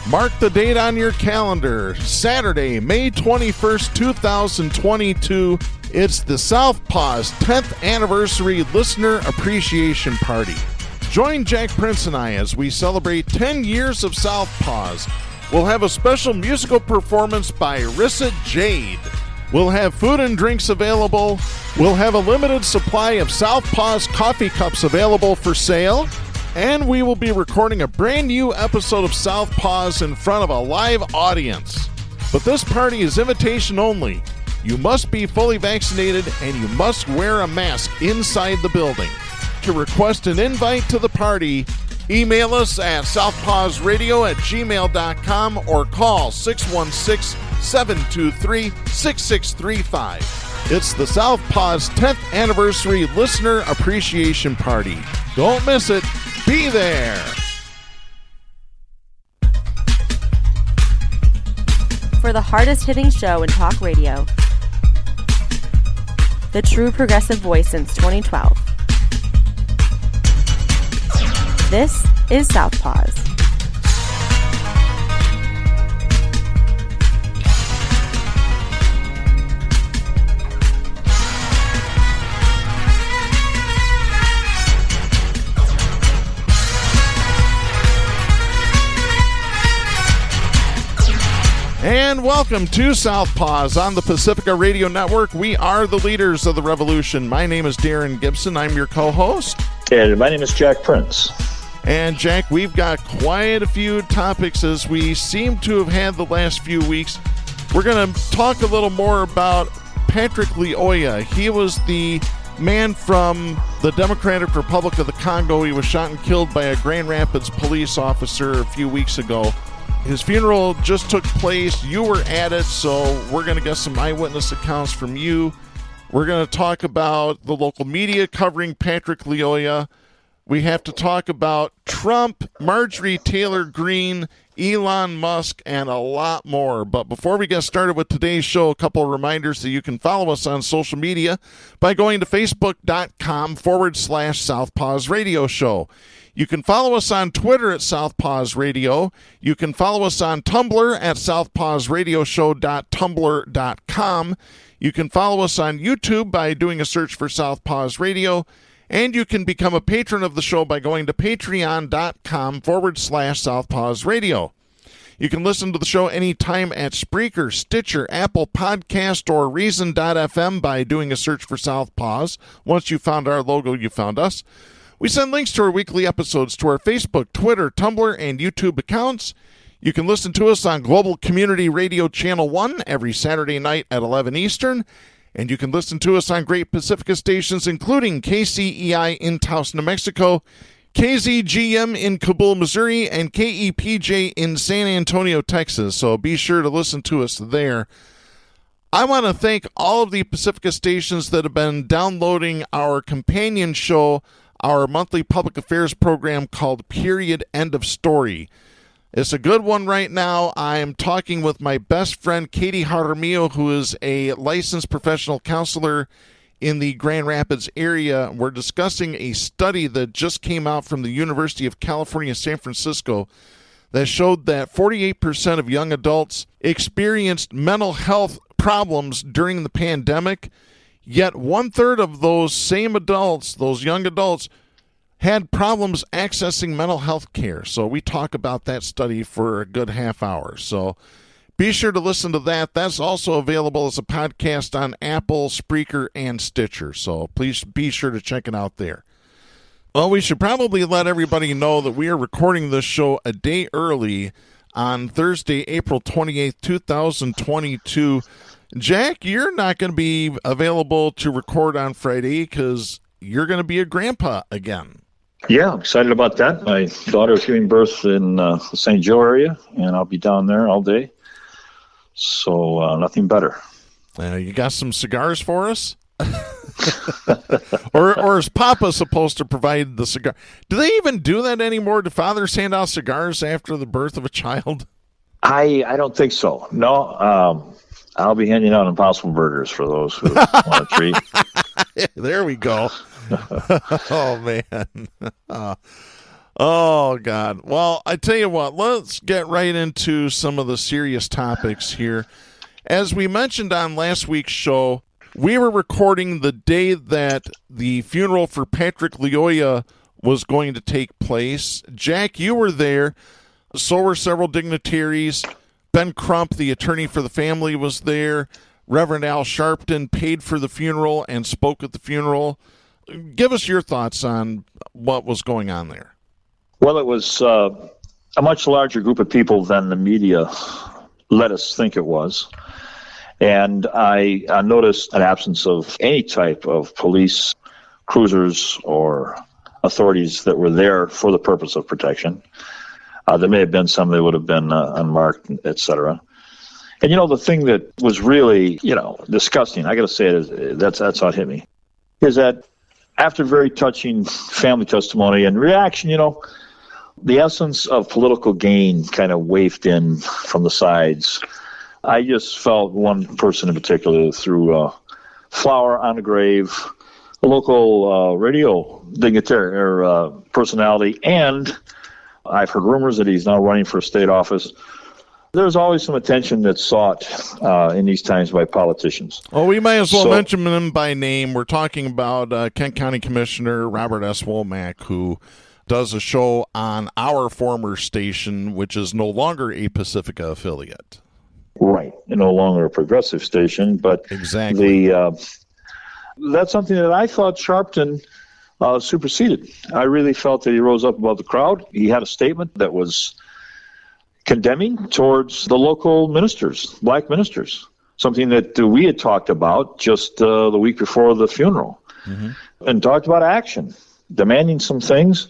Mark the date on your calendar. Saturday, May 21st, 2022. It's the Southpaws 10th Anniversary Listener Appreciation Party. Join Jack Prince and I as we celebrate 10 years of Southpaws. We'll have a special musical performance by Rissa Jade. We'll have food and drinks available. We'll have a limited supply of Southpaws coffee cups available for sale. And we will be recording a brand new episode of Southpaws in front of a live audience. But this party is invitation only. You must be fully vaccinated and you must wear a mask inside the building. To request an invite to the party, email us at southpawsradio@gmail.com or call 616-723-6635. It's the Southpaws 10th Anniversary Listener Appreciation Party. Don't miss it. Be there. For the hardest-hitting show in talk radio, the true progressive voice since 2012. This is Southpaws. And welcome to Southpaws on the Pacifica Radio Network. We are the leaders of the revolution. My name is Darren Gibson. I'm your co-host. And my name is Jack Prince. And Jack, we've got quite a few topics as we seem to have had the last few weeks. We're going to talk a little more about Patrick Lyoya. He was the man from the Democratic Republic of the Congo. He was shot and killed by a Grand Rapids police officer a few weeks ago. His funeral just took place. You were at it, so we're going to get some eyewitness accounts from you. We're going to talk about the local media covering Patrick Lyoya. We have to talk about Trump, Marjorie Taylor Greene, Elon Musk, and a lot more. But before we get started with today's show, a couple of reminders that you can follow us on social media by going to facebook.com/Southpaws Radio Show. You can follow us on Twitter at Southpaws Radio. You can follow us on Tumblr at southpawsradioshow.tumblr.com. You can follow us on YouTube by doing a search for Southpaws Radio. And you can become a patron of the show by going to patreon.com/Southpaws Radio. You can listen to the show anytime at Spreaker, Stitcher, Apple Podcast, or Reason.fm by doing a search for Southpaws. Once you found our logo, you found us. We send links to our weekly episodes to our Facebook, Twitter, Tumblr, and YouTube accounts. You can listen to us on Global Community Radio Channel 1 every Saturday night at 11 Eastern. And you can listen to us on great Pacifica stations, including KCEI in Taos, New Mexico, KZGM in Kabul, Missouri, and KEPJ in San Antonio, Texas. So be sure to listen to us there. I want to thank all of the Pacifica stations that have been downloading our companion show, our monthly public affairs program called Period End of Story. It's a good one right now. I am talking with my best friend, Katie Jaramillo, who is a licensed professional counselor in the Grand Rapids area. We're discussing a study that just came out from the University of California, San Francisco, that showed that 48% of young adults experienced mental health problems during the pandemic, yet one-third of those same adults, those young adults, had problems accessing mental health care. So we talk about that study for a good half hour. So be sure to listen to that. That's also available as a podcast on Apple, Spreaker, and Stitcher. So please be sure to check it out there. Well, we should probably let everybody know that we are recording this show a day early on Thursday, April 28th, 2022. Jack, you're not going to be available to record on Friday because you're going to be a grandpa again. Yeah, I'm excited about that. My daughter is giving birth in the St. Joe area, and I'll be down there all day. So nothing better. You got some cigars for us? or is Papa supposed to provide the cigar? Do they even do that anymore? Do fathers hand out cigars after the birth of a child? I don't think so. No, I'll be handing out Impossible Burgers for those who want a treat. There we go. Oh, man. Oh, God. Well, I tell you what, let's get right into some of the serious topics here. As we mentioned on last week's show, we were recording the day that the funeral for Patrick Lyoya was going to take place. Jack, you were there. So were several dignitaries. Ben Crump, the attorney for the family, was there. Reverend Al Sharpton paid for the funeral and spoke at the funeral. Give us your thoughts on what was going on there. Well, it was a much larger group of people than the media let us think it was. And I noticed an absence of any type of police cruisers or authorities that were there for the purpose of protection. There may have been some that would have been unmarked, et cetera. And, the thing that was really, disgusting, I got to say it, that's how it hit me, is that after very touching family testimony and reaction, the essence of political gain kind of wafted in from the sides. I just felt one person in particular threw a flower on a grave, a local radio dignitary or personality, and I've heard rumors that he's now running for state office. There's always some attention that's sought in these times by politicians. Well, we might as well mention him by name. We're talking about Kent County Commissioner Robert S. Womack, who does a show on our former station, which is no longer a Pacifica affiliate. Right. No longer a progressive station, but exactly. That's something that I thought Sharpton superseded. I really felt that he rose up above the crowd. He had a statement that was condemning towards the local ministers, black ministers, something that we had talked about just the week before the funeral, and talked about action, demanding some things,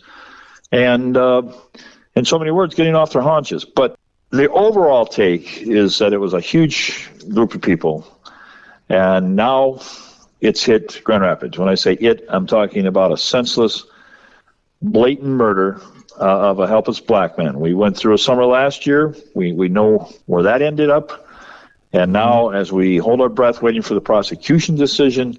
and in so many words, getting off their haunches. But the overall take is that it was a huge group of people, and now it's hit Grand Rapids. When I say it, I'm talking about a senseless, blatant murder of a helpless black man. We went through a summer last year. We know where that ended up. And now, as we hold our breath waiting for the prosecution decision,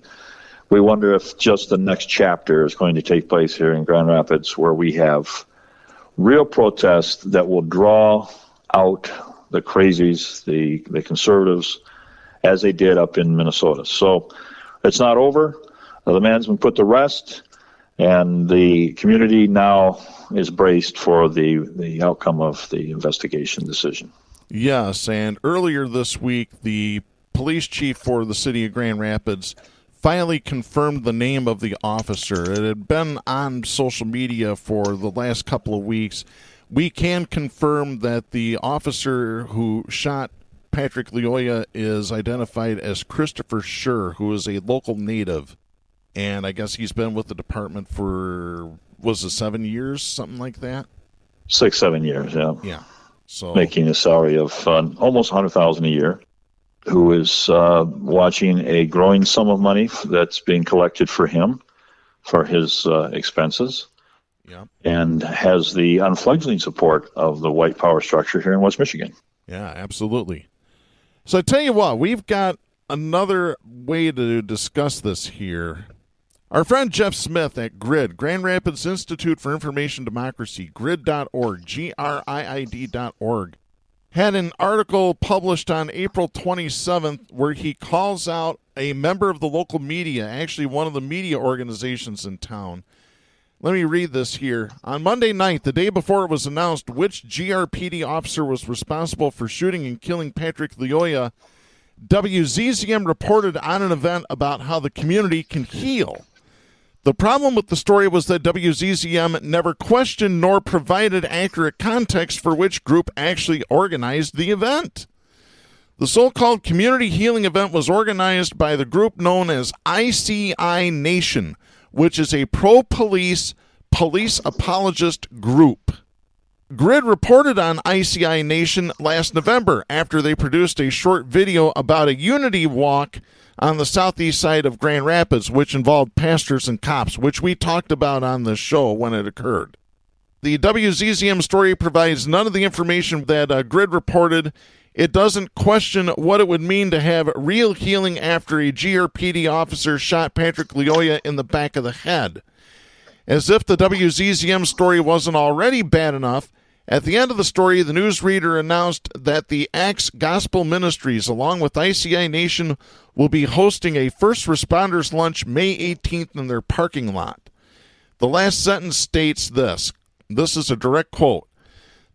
we wonder if just the next chapter is going to take place here in Grand Rapids, where we have real protests that will draw out the crazies, the conservatives, as they did up in Minnesota. So it's not over. The man's been put to rest, and the community now is braced for the outcome of the investigation decision. Yes, and earlier this week, the police chief for the city of Grand Rapids finally confirmed the name of the officer. It had been on social media for the last couple of weeks. We can confirm that the officer who shot Patrick Lyoya is identified as Christopher Schurr, who is a local native. And I guess he's been with the department for, was it 7 years, something like that? 6-7 years, yeah. Yeah. So making a salary of almost $100,000 a year, who is watching a growing sum of money that's being collected for him, for his expenses, and has the unfledgling support of the white power structure here in West Michigan. Yeah, absolutely. So I tell you what, we've got another way to discuss this here. Our friend Jeff Smith at GRID, Grand Rapids Institute for Information Democracy, grid.org, GRIID.org, had an article published on April 27th where he calls out a member of the local media, actually one of the media organizations in town. Let me read this here. On Monday night, the day before it was announced which GRPD officer was responsible for shooting and killing Patrick Lyoya, WZZM reported on an event about how the community can heal. The problem with the story was that WZZM never questioned nor provided accurate context for which group actually organized the event. The so-called community healing event was organized by the group known as ICI Nation, which is a pro-police, police apologist group. GRID reported on ICI Nation last November after they produced a short video about a unity walk on the southeast side of Grand Rapids, which involved pastors and cops, which we talked about on the show when it occurred. The WZZM story provides none of the information that GRID reported. It doesn't question what it would mean to have real healing after a GRPD officer shot Patrick Lyoya in the back of the head. As if the WZZM story wasn't already bad enough, at the end of the story, the newsreader announced that the Acts Gospel Ministries, along with ICI Nation, will be hosting a first responders lunch May 18th in their parking lot. The last sentence states this. This is a direct quote.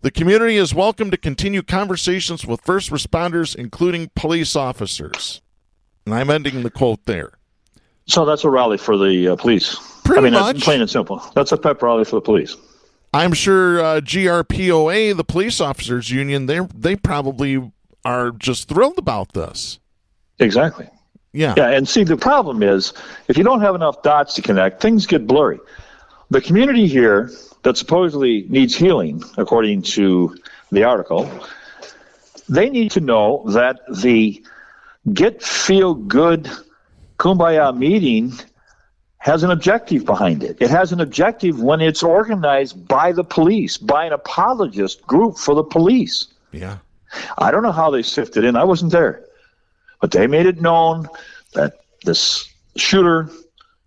The community is welcome to continue conversations with first responders, including police officers. And I'm ending the quote there. So that's a rally for the police. Pretty much. That's plain and simple. That's a pep rally for the police. I'm sure GRPOA, the police officers union, they probably are just thrilled about this. Exactly. Yeah. Yeah, and see, the problem is, if you don't have enough dots to connect, things get blurry. The community here that supposedly needs healing, according to the article, they need to know that the get feel good kumbaya meeting has an objective behind it. It has an objective when it's organized by the police, by an apologist group for the police. Yeah. I don't know how they sifted in. I wasn't there. But they made it known that this shooter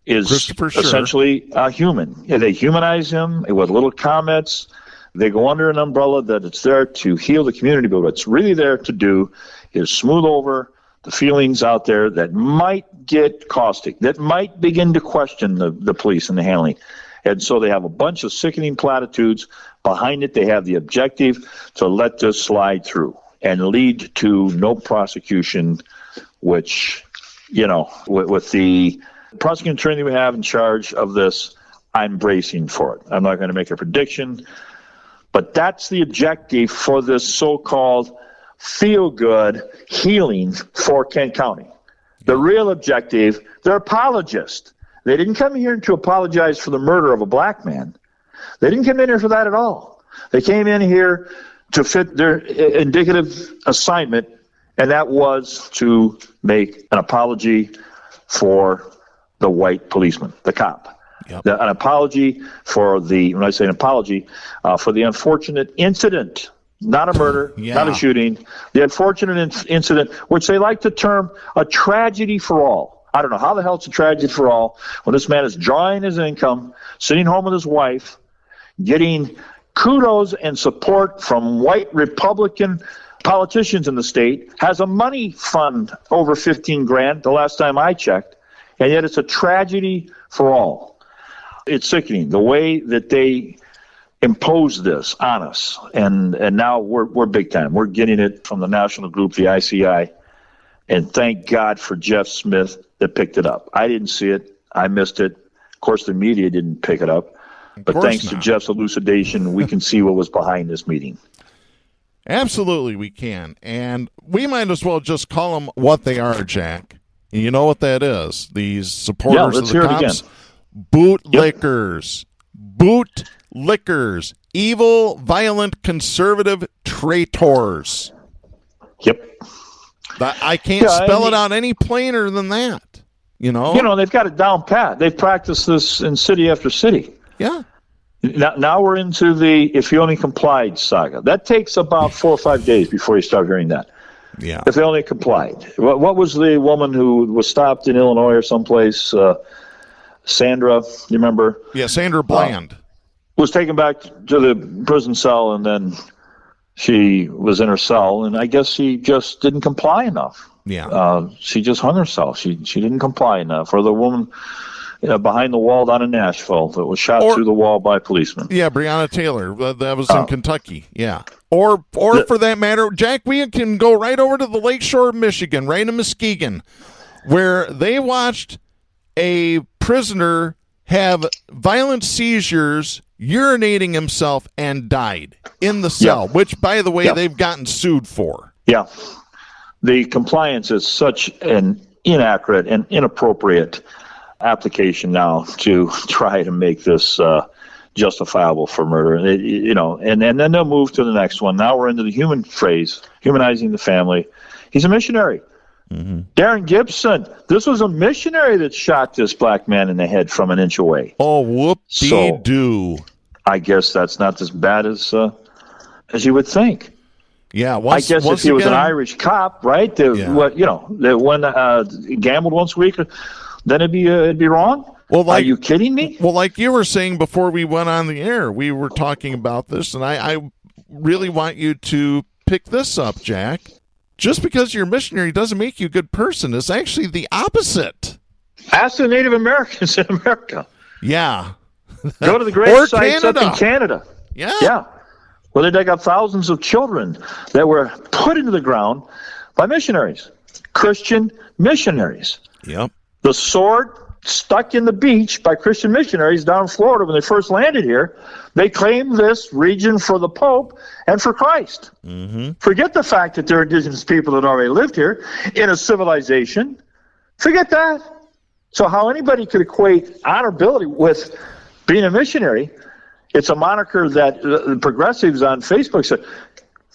is Christopher Schurr. essentially a human. Yeah, they humanize him with little comments. They go under an umbrella that it's there to heal the community, but what it's really there to do is smooth over the feelings out there that might get caustic, that might begin to question the police and the handling. And so they have a bunch of sickening platitudes. Behind it, they have the objective to let this slide through and lead to no prosecution, which, you know, with the prosecuting attorney we have in charge of this, I'm bracing for it. I'm not going to make a prediction, but that's the objective for this so-called feel-good healing for Kent County. The real objective, they're apologists. They didn't come here to apologize for the murder of a black man. They didn't come in here for that at all. They came in here to fit their indicative assignment, and that was to make an apology for the white policeman, the cop. Yep. An apology for when I say an apology, for the unfortunate incident. Not a murder, not a shooting. The unfortunate incident, which they like to term a tragedy for all. I don't know how the hell it's a tragedy for all when this man is drawing his income, sitting home with his wife, getting kudos and support from white Republican politicians in the state, has a money fund over $15,000 the last time I checked, and yet it's a tragedy for all. It's sickening the way that they impose this on us, and now we're big time. We're getting it from the national group, the ICI, and thank God for Jeff Smith that picked it up. I didn't see it. I missed it. Of course, the media didn't pick it up, but thanks to Jeff's elucidation, we can see what was behind this meeting. Absolutely, we can, and we might as well just call them what they are, Jack. You know what that is? These supporters of the cops, bootlickers, bootlickers, evil, violent, conservative traitors. Yep. I can't spell it out any plainer than that. You know, they've got it down pat. They've practiced this in city after city. Yeah. Now we're into the if you only complied saga. That takes about 4 or 5 days before you start hearing that. Yeah. If they only complied. What was the woman who was stopped in Illinois or someplace? Sandra, you remember? Yeah, Sandra Bland. Was taken back to the prison cell, and then she was in her cell, and I guess she just didn't comply enough. Yeah. She just hung herself. She didn't comply enough. Or the woman behind the wall down in Nashville that was shot through the wall by a policeman. Yeah, Breonna Taylor. That was in Kentucky. Yeah. Or for that matter, Jack, we can go right over to the lakeshore of Michigan, right in Muskegon, where they watched a prisoner have violent seizures, urinating himself, and died in the cell, which, by the way, they've gotten sued for. Yeah. The compliance is such an inaccurate and inappropriate application now to try to make this justifiable for murder. And then they'll move to the next one. Now we're into the human phrase, humanizing the family. He's a missionary. Mm-hmm. Darren Gibson, this was a missionary that shot this black man in the head from an inch away. Oh, whoop-dee-doo. So, I guess that's not as bad as you would think. Yeah, I guess if he was an Irish cop, right? That gambled once a week, then it'd be wrong. Well, Are you kidding me? Well, like you were saying before we went on the air, we were talking about this, and I really want you to pick this up, Jack. Just because you're a missionary doesn't make you a good person. It's actually the opposite. Ask the Native Americans in America. Yeah. Go to the grave sites up in Canada. Yeah. Yeah. Well, they dug up thousands of children that were put into the ground by missionaries, Christian missionaries. Yep. The sword stuck in the beach by Christian missionaries down in Florida when they first landed here. They claimed this region for the Pope and for Christ. Mm-hmm. Forget the fact that there are indigenous people that already lived here in a civilization. Forget that. So how anybody could equate honorability with being a missionary, it's a moniker that the progressives on Facebook said,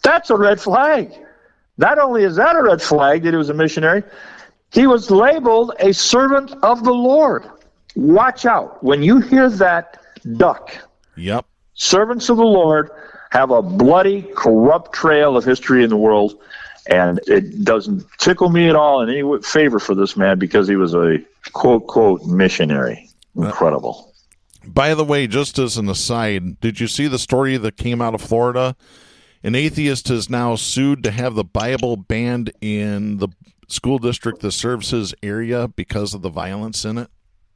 that's a red flag. Not only is that a red flag that he was a missionary, he was labeled a servant of the Lord. Watch out. When you hear that duck, yep, servants of the Lord have a bloody, corrupt trail of history in the world, and it doesn't tickle me at all in any favor for this man because he was a quote, missionary. Incredible. By the way, just as an aside, did you see the story that came out of Florida? An atheist is now sued to have the Bible banned in the school district that serves his area because of the violence in it.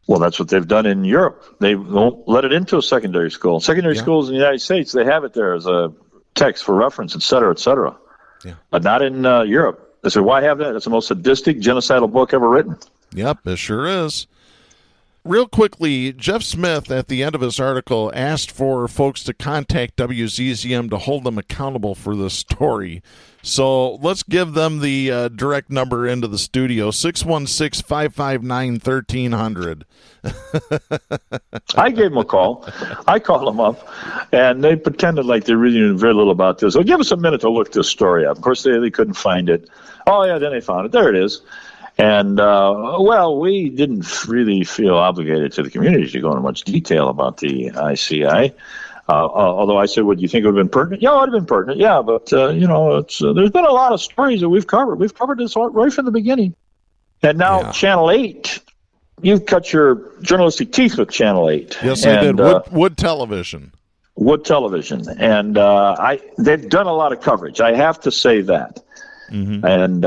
Well, that's what they've done in Europe. They won't let it into a secondary school. Secondary schools in the United States, they have it there as a text for reference, et cetera, et cetera. Yeah. But not in Europe. They said, why have that? It's the most sadistic, genocidal book ever written. Yep, it sure is. Real quickly, Jeff Smith, at the end of his article, asked for folks to contact WZZM to hold them accountable for this story. So let's give them the direct number into the studio, 616-559-1300. I gave them a call. I called them up, and they pretended like they really knew very little about this. So give us a minute to look this story up. Of course, they couldn't find it. Oh, yeah, then they found it. There it is. And, well, we didn't really feel obligated to the community to go into much detail about the ICI. Although I said, would you think it would have been pertinent? Yeah, it would have been pertinent. Yeah, but, it's there's been a lot of stories that we've covered. We've covered this right from the beginning. And now Channel 8, you've cut your journalistic teeth with Channel 8. Yes, I did. Wood Television. Wood Television. And they've done a lot of coverage. I have to say that. Mm-hmm. And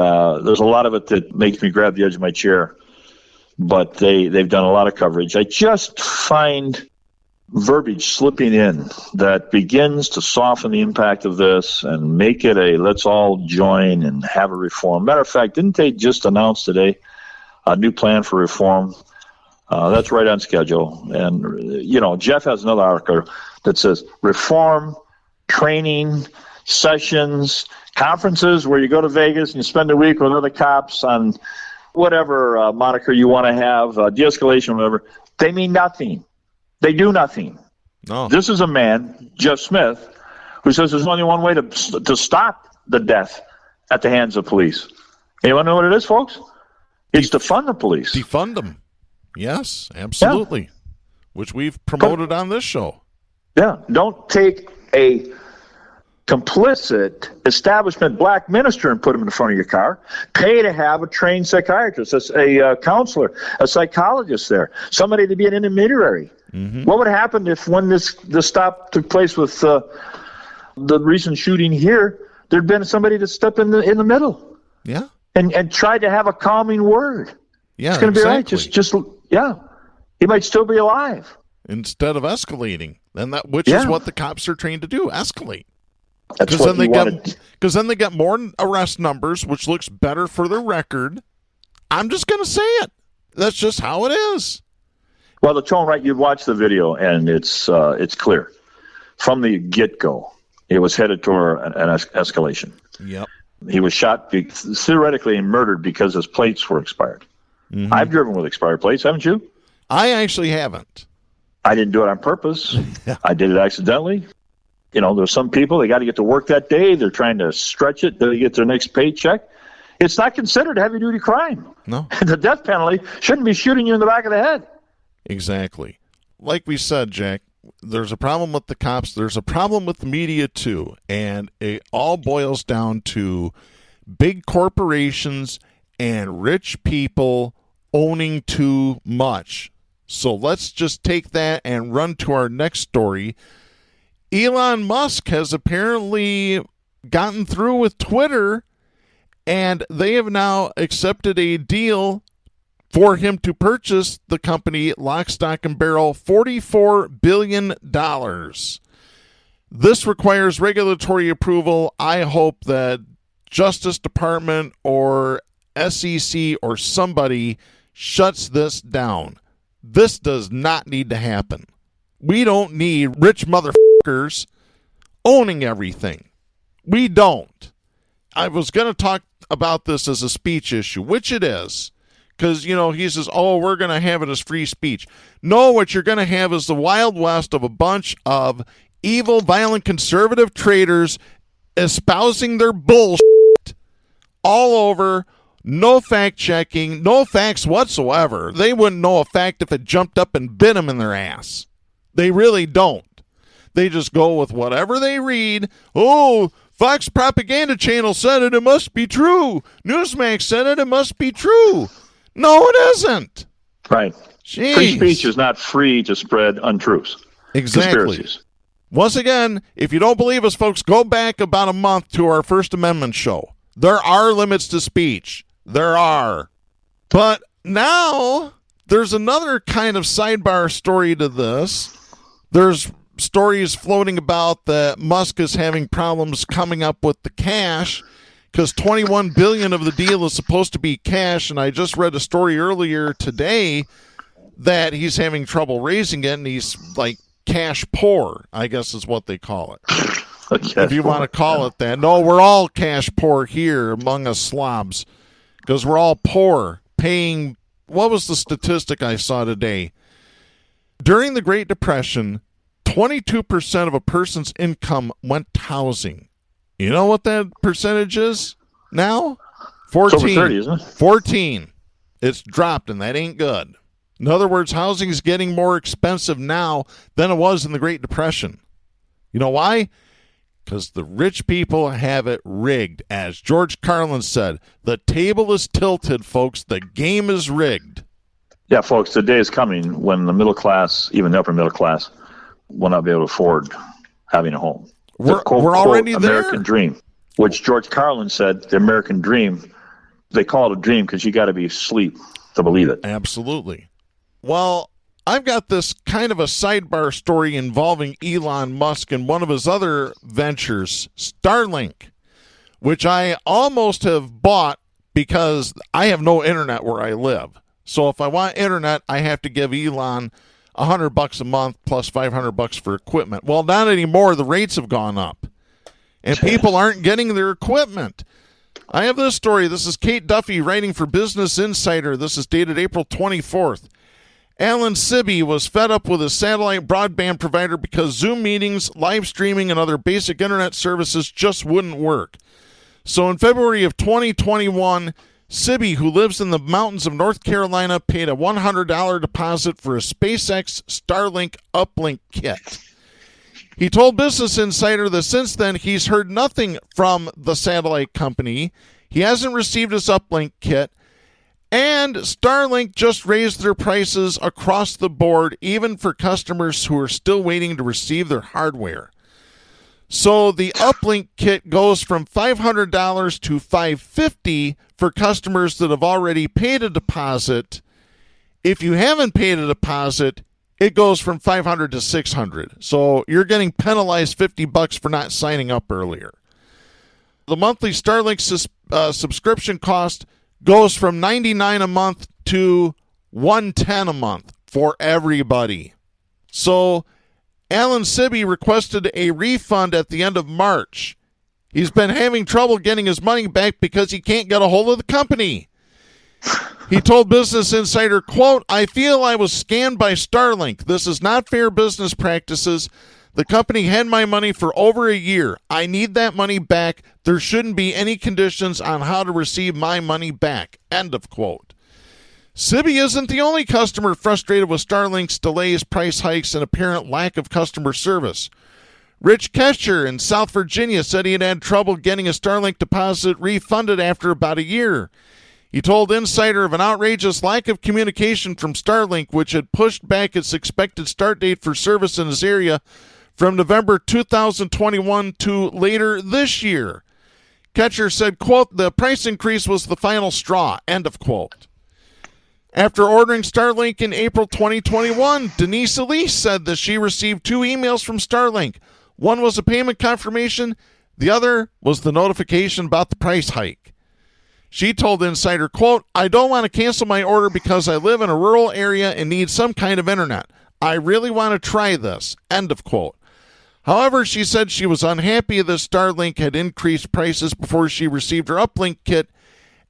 there's a lot of it that makes me grab the edge of my chair. But they've done a lot of coverage. I just find verbiage slipping in that begins to soften the impact of this and make it a let's all join and have a reform. Matter of fact, didn't they just announce today a new plan for reform? That's right on schedule. And, Jeff has another article that says reform, training, sessions, conferences where you go to Vegas and you spend a week with other cops on whatever moniker you want to have, de-escalation, whatever. They mean nothing. They do nothing. No. This is a man, Jeff Smith, who says there's only one way to stop the death at the hands of police. Anyone know what it is, folks? It's defund the police. Defund them. Yes, absolutely. Yeah. Which we've promoted on this show. Yeah. Don't take a complicit establishment black minister and put him in the front of your car. Pay to have a trained psychiatrist, a counselor, a psychologist there, somebody to be an intermediary. Mm-hmm. What would happen if when this stop took place with the recent shooting here, there'd been somebody to step in the middle? Yeah. And try to have a calming word. Yeah, it's going to be right. Just he might still be alive. Instead of escalating, which is what the cops are trained to do, escalate. Because then they get more arrest numbers, which looks better for their record. I'm just going to say it. That's just how it is. Well, the tone, right? You watch the video, and it's clear from the get-go. It was headed toward an escalation. Yep. He was shot theoretically and murdered because his plates were expired. Mm-hmm. I've driven with expired plates, haven't you? I actually haven't. I didn't do it on purpose. I did it accidentally. There's some people, they got to get to work that day. They're trying to stretch it till they get their next paycheck. It's not considered a heavy-duty crime. No. The death penalty shouldn't be shooting you in the back of the head. Exactly. Like we said, Jack, there's a problem with the cops. There's a problem with the media, too. And it all boils down to big corporations and rich people owning too much. So let's just take that and run to our next story. Elon Musk has apparently gotten through with Twitter, and they have now accepted a deal for him to purchase the company lock, stock, and barrel, $44 billion. This requires regulatory approval. I hope that Justice Department or SEC or somebody shuts this down. This does not need to happen. We don't need rich motherfuckers owning everything. We don't. I was going to talk about this as a speech issue, which it is. Because, he says, we're going to have it as free speech. No, what you're going to have is the Wild West of a bunch of evil, violent, conservative traders espousing their bullshit all over. No fact-checking, no facts whatsoever. They wouldn't know a fact if it jumped up and bit them in their ass. They really don't. They just go with whatever they read. Oh, Fox propaganda channel said it must be true. Newsmax said it must be true. No, it isn't. Right. Jeez. Free speech is not free to spread untruths. Exactly. Conspiracies. Once again, if you don't believe us, folks, go back about a month to our First Amendment show. There are limits to speech. There are. But now there's another kind of sidebar story to this. There's stories floating about that Musk is having problems coming up with the cash because $21 billion of the deal is supposed to be cash, and I just read a story earlier today that he's having trouble raising it, and he's like cash poor, I guess is what they call it. If you want to call it that. No, we're all cash poor here among us slobs because we're all poor, paying, what was the statistic I saw today? During the Great Depression, 22% of a person's income went to housing. You know what that percentage is now? 14. It's over 30, isn't it? 14. It's dropped, and that ain't good. In other words, housing is getting more expensive now than it was in the Great Depression. You know why? Because the rich people have it rigged. As George Carlin said, the table is tilted, folks. The game is rigged. Yeah, folks, the day is coming when the middle class, even the upper middle class, will not be able to afford having a home. We're already there. American dream, which George Carlin said, the American dream, they call it a dream because you got to be asleep to believe it. Absolutely. Well, I've got this kind of a sidebar story involving Elon Musk and one of his other ventures, Starlink, which I almost have bought because I have no internet where I live. So if I want internet, I have to give Elon $100 a month plus $500 for equipment. Well, not anymore. The rates have gone up, and people aren't getting their equipment. I have this story. This is Kate Duffy writing for Business Insider. This is dated April 24th. Alan Sibby was fed up with his satellite broadband provider because Zoom meetings, live streaming, and other basic internet services just wouldn't work. So in February of 2021, Sibby, who lives in the mountains of North Carolina, paid a $100 deposit for a SpaceX Starlink uplink kit. He told Business Insider that since then he's heard nothing from the satellite company. He hasn't received his uplink kit, and Starlink just raised their prices across the board, even for customers who are still waiting to receive their hardware. So the uplink kit goes from $500 to $550 for customers that have already paid a deposit. If you haven't paid a deposit, it goes from $500 to $600. So you're getting penalized $50 for not signing up earlier. The monthly Starlink subscription cost goes from $99 a month to $110 a month for everybody. So Alan Sibby requested a refund at the end of March. He's been having trouble getting his money back because he can't get a hold of the company. He told Business Insider, quote, "I feel I was scammed by Starlink. This is not fair business practices. The company had my money for over a year. I need that money back. There shouldn't be any conditions on how to receive my money back." End of quote. Sibby isn't the only customer frustrated with Starlink's delays, price hikes, and apparent lack of customer service. Rich Kesher in South Virginia said he had had trouble getting a Starlink deposit refunded after about a year. He told Insider of an outrageous lack of communication from Starlink, which had pushed back its expected start date for service in his area from November 2021 to later this year. Ketcher said, quote, "The price increase was the final straw," end of quote. After ordering Starlink in April 2021, Denise Elise said that she received 2 emails from Starlink. One was a payment confirmation. The other was the notification about the price hike. She told Insider, quote, "I don't want to cancel my order because I live in a rural area and need some kind of internet. I really want to try this," end of quote. However, she said she was unhappy that Starlink had increased prices before she received her uplink kit,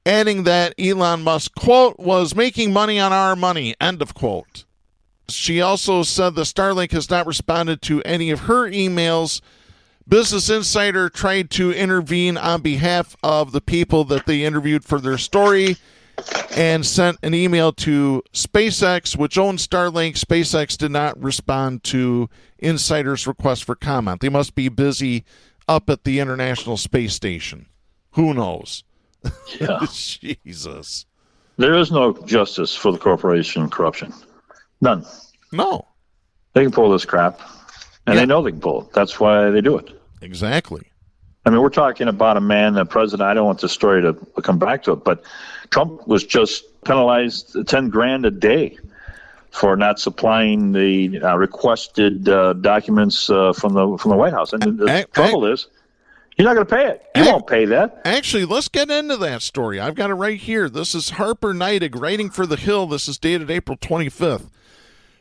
adding that Elon Musk, quote, "was making money on our money," end of quote. She also said that Starlink has not responded to any of her emails. Business Insider tried to intervene on behalf of the people that they interviewed for their story and sent an email to SpaceX, which owns Starlink. SpaceX did not respond to Insider's request for comment. They must be busy up at the International Space Station. Who knows? Yeah. Jesus. There is no justice for the corporation corruption. None. No. They can pull this crap, and they know they can pull it. That's why they do it. Exactly. I mean, we're talking about a man, a president. I don't want the story to come back to it, but Trump was just penalized $10,000 a day for not supplying the requested documents from the White House. And the trouble is, you're not going to pay it. You won't pay that. Actually, let's get into that story. I've got it right here. This is Harper Neidig writing for The Hill. This is dated April 25th.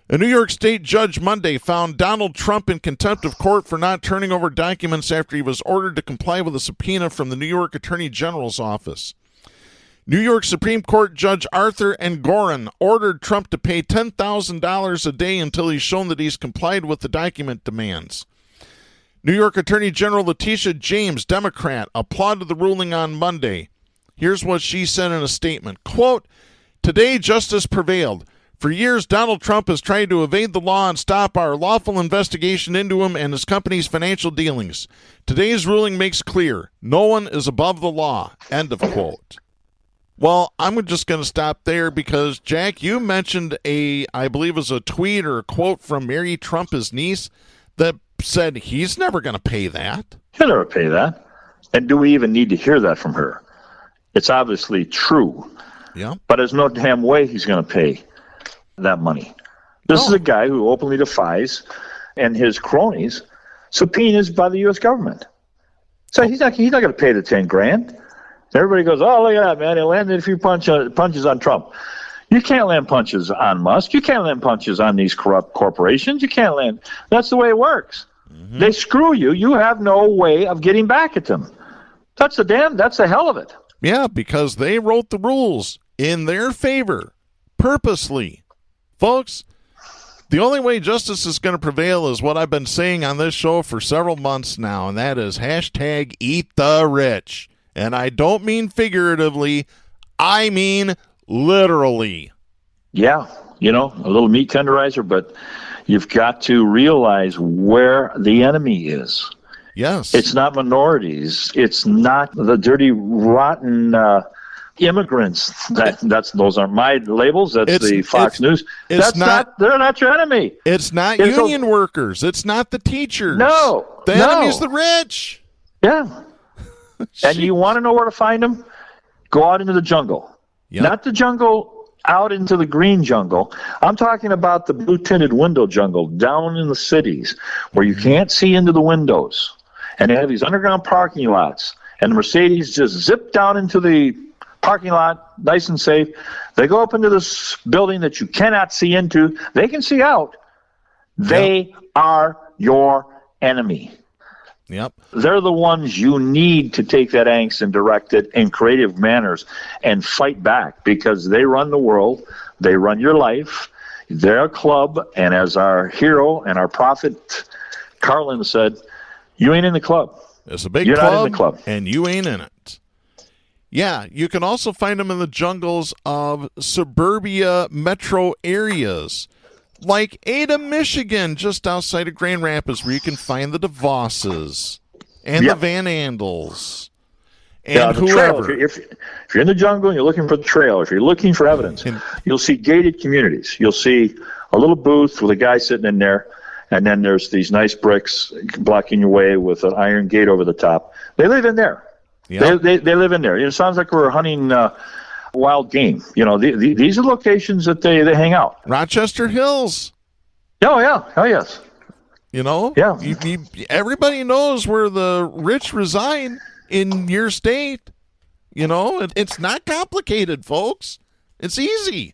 A New York State judge Monday found Donald Trump in contempt of court for not turning over documents after he was ordered to comply with a subpoena from the New York Attorney General's office. New York Supreme Court Judge Arthur Engoron ordered Trump to pay $10,000 a day until he's shown that he's complied with the document demands. New York Attorney General Letitia James, Democrat, applauded the ruling on Monday. Here's what she said in a statement. Quote, "Today justice prevailed. For years, Donald Trump has tried to evade the law and stop our lawful investigation into him and his company's financial dealings. Today's ruling makes clear, no one is above the law." End of quote. Well, I'm just going to stop there because, Jack, you mentioned I believe it was a tweet or a quote from Mary Trump, his niece, that said he's never going to pay that. He'll never pay that. And do we even need to hear that from her? It's obviously true. Yeah. But there's no damn way he's going to pay that money. This is a guy who openly defies, and his cronies, subpoenas by the U.S. government. So he's not going to pay the $10,000. Everybody goes, "Oh, look at that, man. He landed a few punches on Trump." You can't land punches on Musk. You can't land punches on these corrupt corporations. You can't land. That's the way it works. Mm-hmm. They screw you. You have no way of getting back at them. That's the hell of it. Yeah, because they wrote the rules in their favor, purposely. Folks, the only way justice is going to prevail is what I've been saying on this show for several months now, and that is hashtag eat the rich. And I don't mean figuratively, I mean literally. Yeah, a little meat tenderizer, but you've got to realize where the enemy is. Yes. It's not minorities. It's not the dirty, rotten immigrants. Those aren't my labels. That's the Fox News. They're not your enemy. It's not union workers. It's not the teachers. No. The enemy's the rich. Yeah. And you want to know where to find them? Go out into the jungle. Yep. Not the jungle out into the green jungle. I'm talking about the blue-tinted window jungle down in the cities where you can't see into the windows. And they have these underground parking lots. And the Mercedes just zip down into the parking lot, nice and safe. They go up into this building that you cannot see into. They can see out. They are your enemy. Yep. They're the ones you need to take that angst and direct it in creative manners and fight back because they run the world. They run your life. They're a club. And as our hero and our prophet Carlin said, you ain't in the club. It's a big You're club, not in the club. And you ain't in it. Yeah, you can also find them in the jungles of suburbia metro areas. Like Ada, Michigan, just outside of Grand Rapids, where you can find the DeVosses and the Van Andels and the trail, whoever. if you're in the jungle and you're looking for the trail, if you're looking for evidence, you'll see gated communities. You'll see a little booth with a guy sitting in there, and then there's these nice bricks blocking your way with an iron gate over the top. They live in there. Yep. They live in there. It sounds like we're hunting wild game. These are locations that they hang out. Rochester Hills. Oh, yeah. Oh, yes. Yeah. Everybody knows where the rich reside in your state. It's not complicated, folks. It's easy.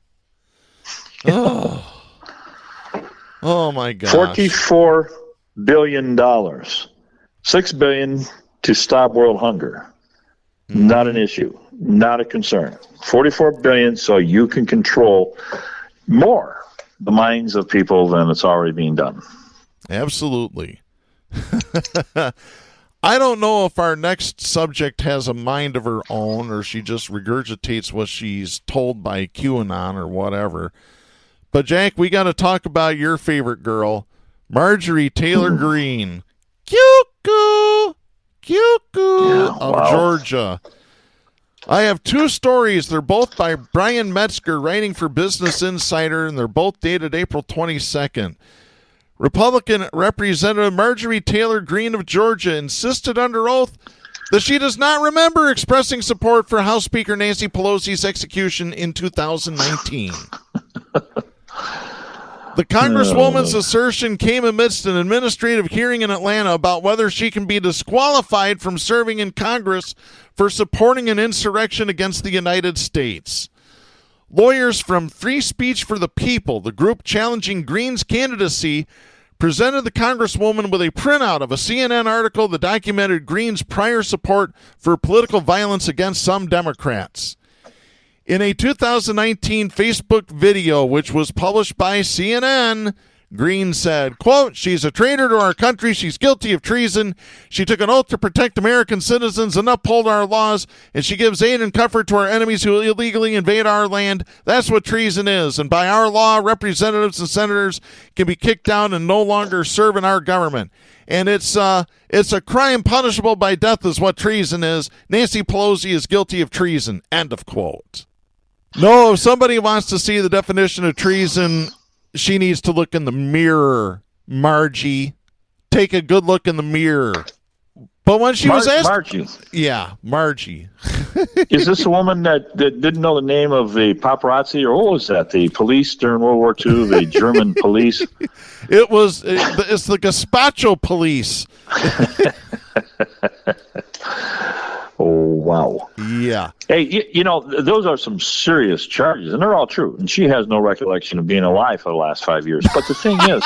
Oh my gosh. $44 billion. $6 billion to stop world hunger. Not an issue. Not a concern. $44 billion so you can control more the minds of people than it's already being done. Absolutely. I don't know if our next subject has a mind of her own or she just regurgitates what she's told by QAnon or whatever. But, Jack, we got to talk about your favorite girl, Marjorie Taylor Greene. Cuckoo! Of Georgia. I have two stories. They're both by Brian Metzger, writing for Business Insider, and they're both dated April 22nd. Republican Representative Marjorie Taylor Greene of Georgia insisted under oath that she does not remember expressing support for House Speaker Nancy Pelosi's execution in 2019. The Congresswoman's assertion came amidst an administrative hearing in Atlanta about whether she can be disqualified from serving in Congress for supporting an insurrection against the United States. Lawyers from Free Speech for the People, the group challenging Greene's candidacy, presented the Congresswoman with a printout of a CNN article that documented Greene's prior support for political violence against some Democrats. In a 2019 Facebook video, which was published by CNN, Greene said, quote, "She's a traitor to our country. She's guilty of treason. She took an oath to protect American citizens and uphold our laws, and she gives aid and comfort to our enemies who illegally invade our land. That's what treason is. And by our law, representatives and senators can be kicked down and no longer serve in our government. And it's a crime punishable by death is what treason is. Nancy Pelosi is guilty of treason." End of quote. No, if somebody wants to see the definition of treason, she needs to look in the mirror, Margie. Take a good look in the mirror. But when she was asked... Margie. Yeah, Margie. Is this a woman that didn't know the name of the paparazzi, or what was that, the police during World War II, the German police? It's the Gazpacho police. Oh, wow. Yeah. Hey, those are some serious charges, and they're all true. And she has no recollection of being alive for the last 5 years. But the thing is,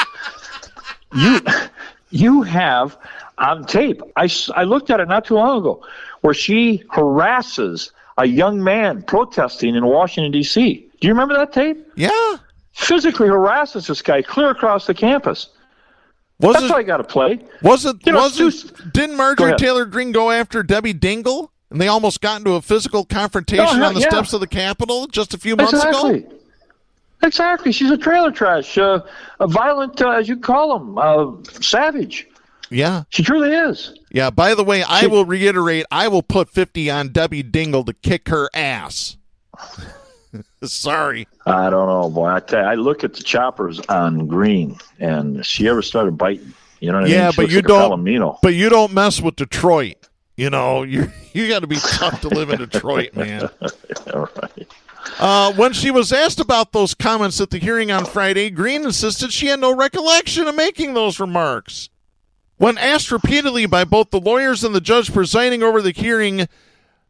you have on tape, I looked at it not too long ago, where she harasses a young man protesting in Washington, D.C. Do you remember that tape? Yeah. Physically harasses this guy clear across the campus. That's why I got to play. Didn't Marjorie Taylor Greene go after Debbie Dingell? And they almost got into a physical confrontation on the steps of the Capitol just a few months ago? Exactly. She's a trailer trash, a violent, as you call them, savage. Yeah. She truly is. Yeah, by the way, I will reiterate, I will put 50 on Debbie Dingell to kick her ass. Sorry. I don't know, boy. I tell you, I look at the choppers on Greene, and she ever started biting. You know what I mean? Yeah, but you don't. But you don't mess with Detroit. You got to be tough to live in Detroit, man. Yeah, right. When she was asked about those comments at the hearing on Friday, Greene insisted she had no recollection of making those remarks. When asked repeatedly by both the lawyers and the judge presiding over the hearing,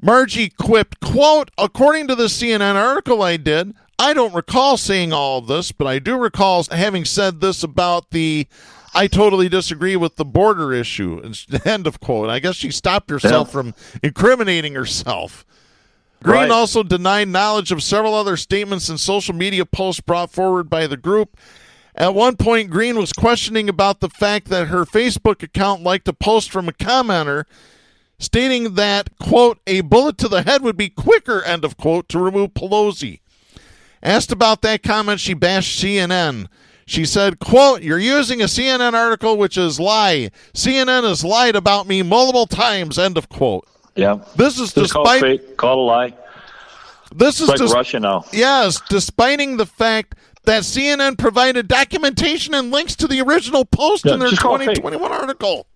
Margie quipped, quote, "According to the CNN article I did, I don't recall saying all of this, but I do recall having said this about I totally disagree with the border issue." End of quote. I guess she stopped herself from incriminating herself. Greene also denied knowledge of several other statements and social media posts brought forward by the group. At one point, Greene was questioning about the fact that her Facebook account liked a post from a commenter stating that, quote, "a bullet to the head would be quicker," end of quote, to remove Pelosi. Asked about that comment, she bashed CNN. She said, quote, "You're using a CNN article which is lie. CNN has lied about me multiple times," end of quote. Yeah. This is Just call it fake, call it a lie. This is like Russia now. Yes, despiting the fact that CNN provided documentation and links to the original post in their 2021 article.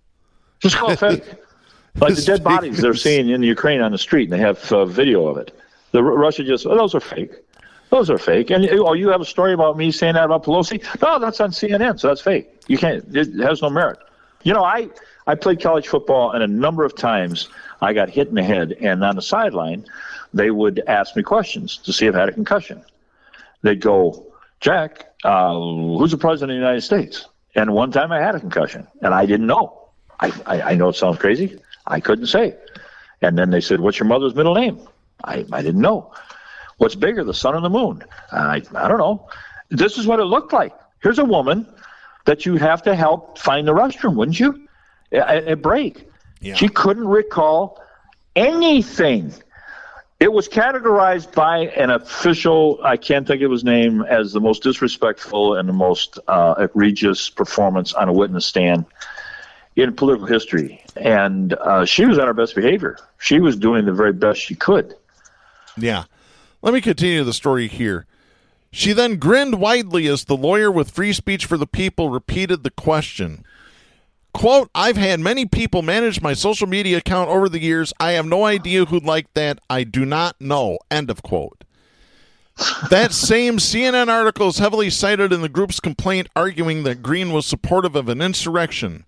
Just call it fake. Like the dead bodies they're seeing in Ukraine on the street, and they have video of it. Russia just, those are fake. Those are fake. And you have a story about me saying that about Pelosi? No, that's on CNN, so that's fake. You can't. It has no merit. I played college football, and a number of times I got hit in the head, and on the sideline, they would ask me questions to see if I had a concussion. They'd go, Jack, who's the president of the United States? And one time I had a concussion, and I didn't know. I know it sounds crazy. I couldn't say. And then they said, what's your mother's middle name? I didn't know. What's bigger, the sun or the moon? I don't know. This is what it looked like. Here's a woman that you'd have to help find the restroom, wouldn't you? A break. Yeah. She couldn't recall anything. It was categorized by an official, I can't think of his name, as the most disrespectful and the most egregious performance on a witness stand in political history. And she was on her best behavior. She was doing the very best she could. Yeah. Let me continue the story here. She then grinned widely as the lawyer with Free Speech for the People repeated the question. Quote, I've had many people manage my social media account over the years. I have no idea who'd like that. I do not know. End of quote. That same CNN article is heavily cited in the group's complaint, arguing that Greene was supportive of an insurrection.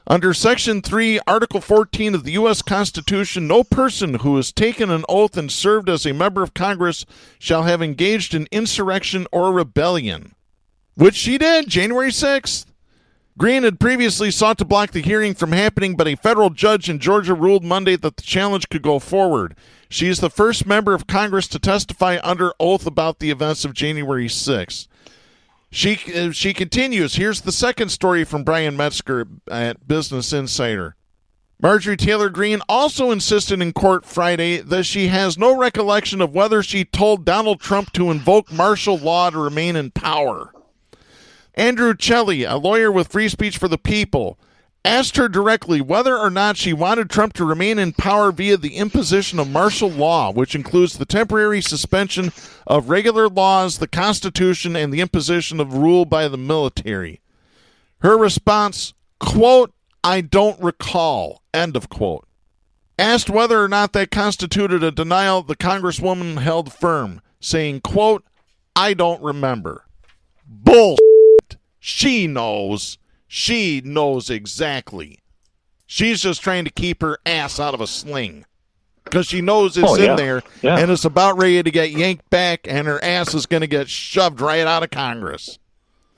Under Section 3, Article 14 of the U.S. Constitution, no person who has taken an oath and served as a member of Congress shall have engaged in insurrection or rebellion, which she did January 6th. Greene had previously sought to block the hearing from happening, but a federal judge in Georgia ruled Monday that the challenge could go forward. She is the first member of Congress to testify under oath about the events of January 6th. She continues. Here's the second story from Brian Metzger at Business Insider. Marjorie Taylor Greene also insisted in court Friday that she has no recollection of whether she told Donald Trump to invoke martial law to remain in power. Andrew Celli, a lawyer with Free Speech for the People, asked her directly whether or not she wanted Trump to remain in power via the imposition of martial law, which includes the temporary suspension of regular laws, the Constitution, and the imposition of rule by the military. Her response, quote, I don't recall, end of quote. Asked whether or not that constituted a denial, the Congresswoman held firm, saying, quote, I don't remember. Bullshit. She knows. She knows exactly. She's just trying to keep her ass out of a sling because she knows it's in there and it's about ready to get yanked back and her ass is going to get shoved right out of Congress.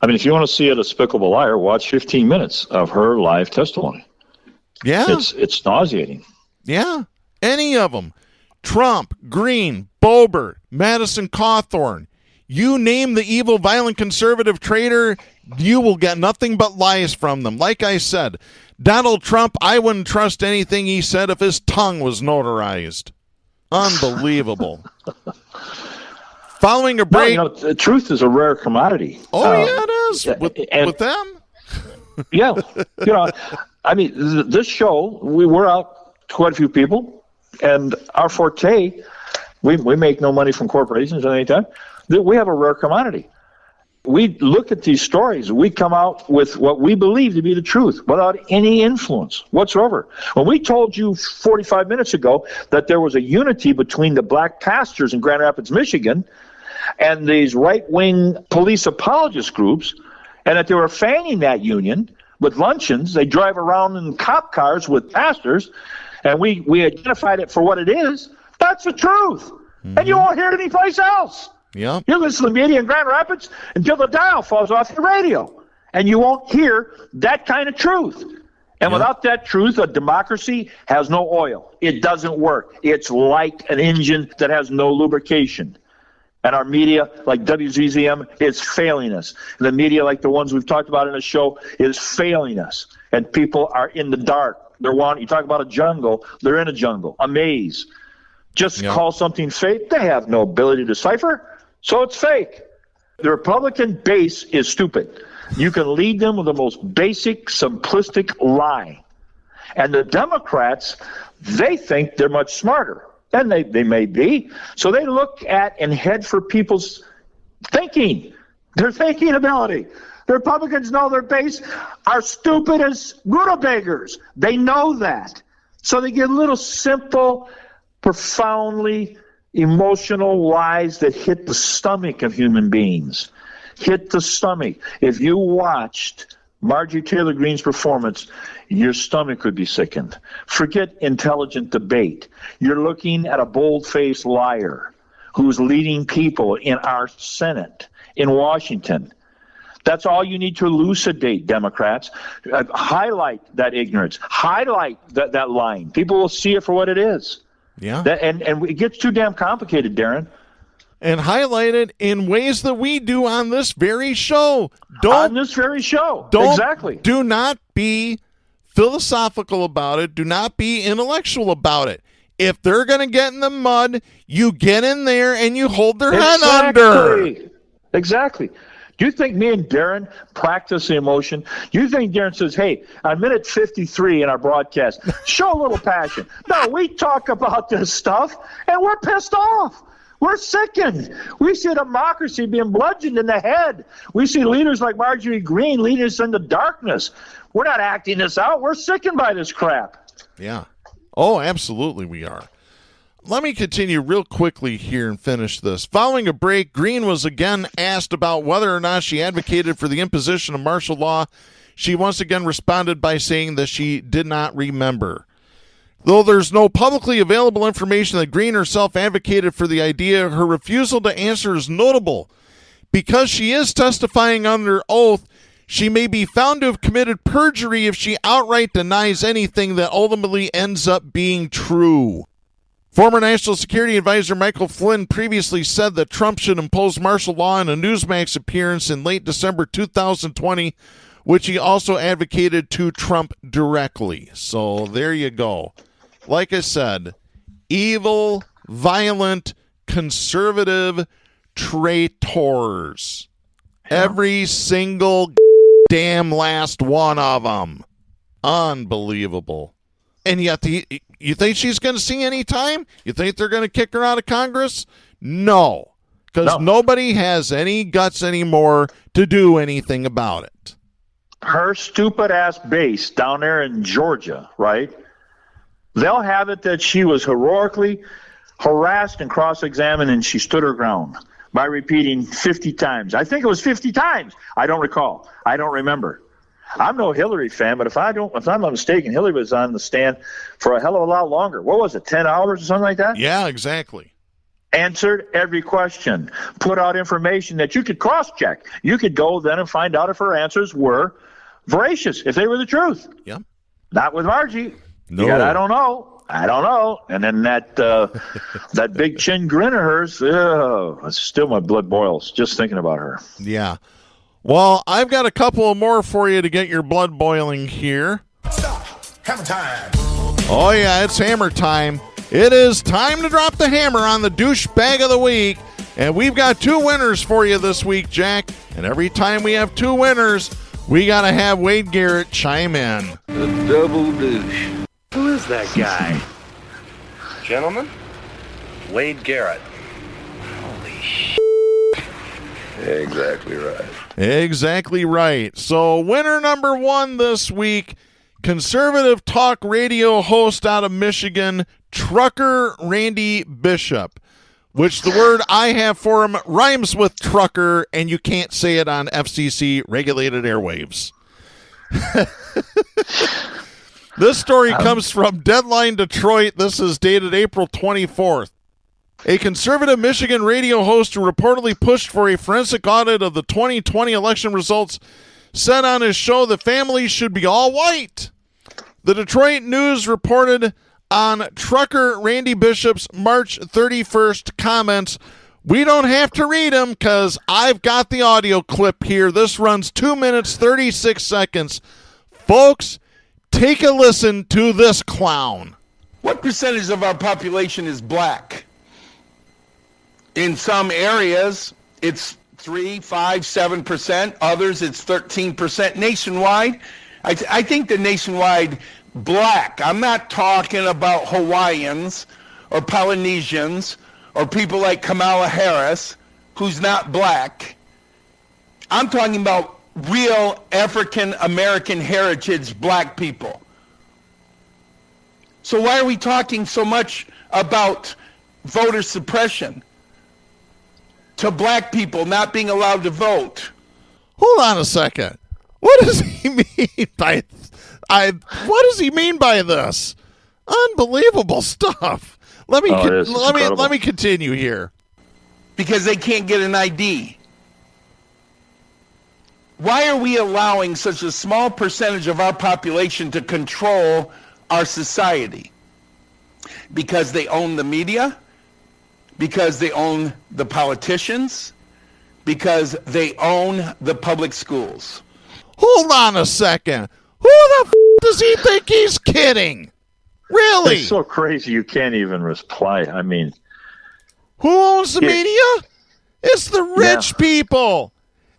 I mean, if you want to see a despicable liar, watch 15 minutes of her live testimony. Yeah. It's nauseating. Yeah. Any of them. Trump, Greene, Boebert, Madison Cawthorn. You name the evil, violent conservative traitor, you will get nothing but lies from them. Like I said, Donald Trump, I wouldn't trust anything he said if his tongue was notarized. Unbelievable. Following a break... No, the truth is a rare commodity. Oh, yeah, it is. With them? Yeah. I mean, this show, we're out quite a few people, and our forte, we make no money from corporations at any time. We have a rare commodity. We look at these stories. We come out with what we believe to be the truth without any influence whatsoever. When we told you 45 minutes ago that there was a unity between the black pastors in Grand Rapids, Michigan, and these right-wing police apologist groups, and that they were fanning that union with luncheons, they drive around in cop cars with pastors, and we identified it for what it is, that's the truth. Mm-hmm. And you won't hear it anyplace else. Yeah. You listen to the media in Grand Rapids until the dial falls off your radio, and you won't hear that kind of truth. And without that truth, a democracy has no oil. It doesn't work. It's like an engine that has no lubrication. And our media, like WZZM, is failing us. The media, like the ones we've talked about in the show, is failing us. And people are in the dark. You talk about a jungle, they're in a jungle, a maze. Just call something fake. They have no ability to decipher. So it's fake. The Republican base is stupid. You can lead them with the most basic, simplistic lie. And the Democrats, they think they're much smarter. And they may be. So they look at and head for people's thinking, their thinking ability. The Republicans know their base are stupid as rutabagas. They know that. So they get little simple, profoundly emotional lies that hit the stomach of human beings. Hit the stomach. If you watched Marjorie Taylor Greene's performance, your stomach would be sickened. Forget intelligent debate. You're looking at a bold-faced liar who's leading people in our Senate in Washington. That's all you need to elucidate, Democrats. Highlight that ignorance. Highlight that lying. People will see it for what it is. Yeah. And it gets too damn complicated, Darren. And highlight it in ways that we do on this very show. Exactly. Do not be philosophical about it. Do not be intellectual about it. If they're going to get in the mud, you get in there and you hold their head under. Exactly. Do you think me and Darren practice the emotion? Do you think Darren says, hey, on minute 53 in our broadcast, show a little passion? No, we talk about this stuff, and we're pissed off. We're sickened. We see democracy being bludgeoned in the head. We see leaders like Marjorie Greene leading us into darkness. We're not acting this out. We're sickened by this crap. Yeah. Oh, absolutely we are. Let me continue real quickly here and finish this. Following a break, Greene was again asked about whether or not she advocated for the imposition of martial law. She once again responded by saying that she did not remember. Though there's no publicly available information that Greene herself advocated for the idea, her refusal to answer is notable. Because she is testifying under oath, she may be found to have committed perjury if she outright denies anything that ultimately ends up being true. Former National Security Advisor Michael Flynn previously said that Trump should impose martial law in a Newsmax appearance in late December 2020, which he also advocated to Trump directly. So there you go. Like I said, evil, violent, conservative traitors. Every single damn last one of them. Unbelievable. And yet, you think she's going to see any time? You think they're going to kick her out of Congress? No. Because nobody has any guts anymore to do anything about it. Her stupid-ass base down there in Georgia, right? They'll have it that she was heroically harassed and cross-examined, and she stood her ground by repeating 50 times. I think it was 50 times. I don't recall. I don't remember. I'm no Hillary fan, but if I'm not mistaken, Hillary was on the stand for a hell of a lot longer. What was it, 10 hours or something like that? Yeah, exactly. Answered every question, put out information that you could cross-check. You could go then and find out if her answers were veracious, if they were the truth. Yeah. Not with Margie. No. I don't know. And then that big chin grin of hers, still my blood boils just thinking about her. Yeah. Well, I've got a couple more for you to get your blood boiling here. Stop. Hammer time. Oh, yeah, it's hammer time. It is time to drop the hammer on the douchebag of the week. And we've got 2 winners for you this week, Jack. And every time we have 2 winners, we got to have Wade Garrett chime in. The double douche. Who is that guy? Gentlemen, Wade Garrett. Holy shit. Exactly right. Exactly right. So winner number 1 this week, conservative talk radio host out of Michigan, Trucker Randy Bishop, which the word I have for him rhymes with trucker, and you can't say it on FCC regulated airwaves. This story comes from Deadline Detroit. This is dated April 24th. A conservative Michigan radio host who reportedly pushed for a forensic audit of the 2020 election results said on his show that families should be all white. The Detroit News reported on Trucker Randy Bishop's March 31st comments. We don't have to read them because I've got the audio clip here. This runs 2 minutes, 36 seconds. Folks, take a listen to this clown. What percentage of our population is black? In some areas, it's 3, 5, 7%. Others, it's 13%. Nationwide, I think the nationwide black. I'm not talking about Hawaiians or Polynesians or people like Kamala Harris, who's not black. I'm talking about real African American heritage black people. So why are we talking so much about voter suppression to black people not being allowed to vote? Hold on a second. What does he mean by what does he mean by this? Unbelievable stuff. Let me continue here. Because they can't get an ID. Why are we allowing such a small percentage of our population to control our society? Because they own the media? Because they own the politicians? Because they own the public schools? Hold on a second. Who the does he think he's kidding? Really? It's so crazy you can't even reply. I mean, who owns the media? It's the rich people.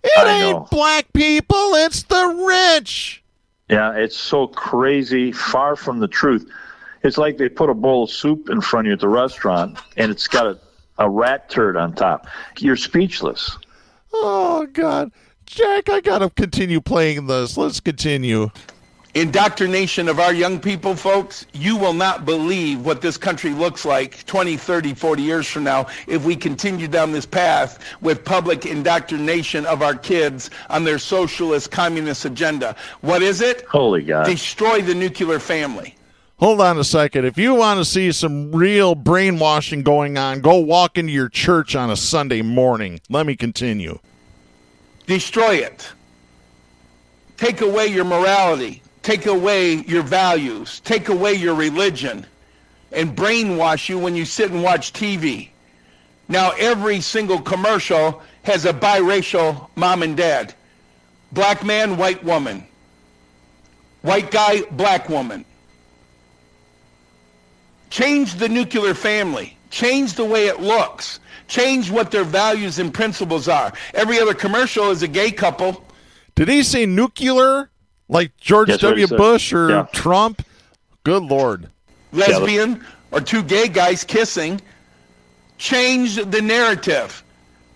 It ain't black people. It's the rich. Yeah, it's so crazy, far from the truth. It's like they put a bowl of soup in front of you at the restaurant, and it's got a rat turd on top. You're speechless. Oh, God. Jack, I got to continue playing this. Let's continue. Indoctrination of our young people, folks, you will not believe what this country looks like 20, 30, 40 years from now if we continue down this path with public indoctrination of our kids on their socialist, communist agenda. What is it? Holy God. Destroy the nuclear family. Hold on a second. If you want to see some real brainwashing going on, go walk into your church on a Sunday morning. Let me continue. Destroy it. Take away your morality. Take away your values. Take away your religion. And brainwash you when you sit and watch TV. Now every single commercial has a biracial mom and dad. Black man, white woman. White guy, black woman. Change the nuclear family. Change the way it looks. Change what their values and principles are. Every other commercial is a gay couple. Did he say nuclear? Like George W. Bush or Trump? Good Lord. Lesbian or two gay guys kissing. Change the narrative.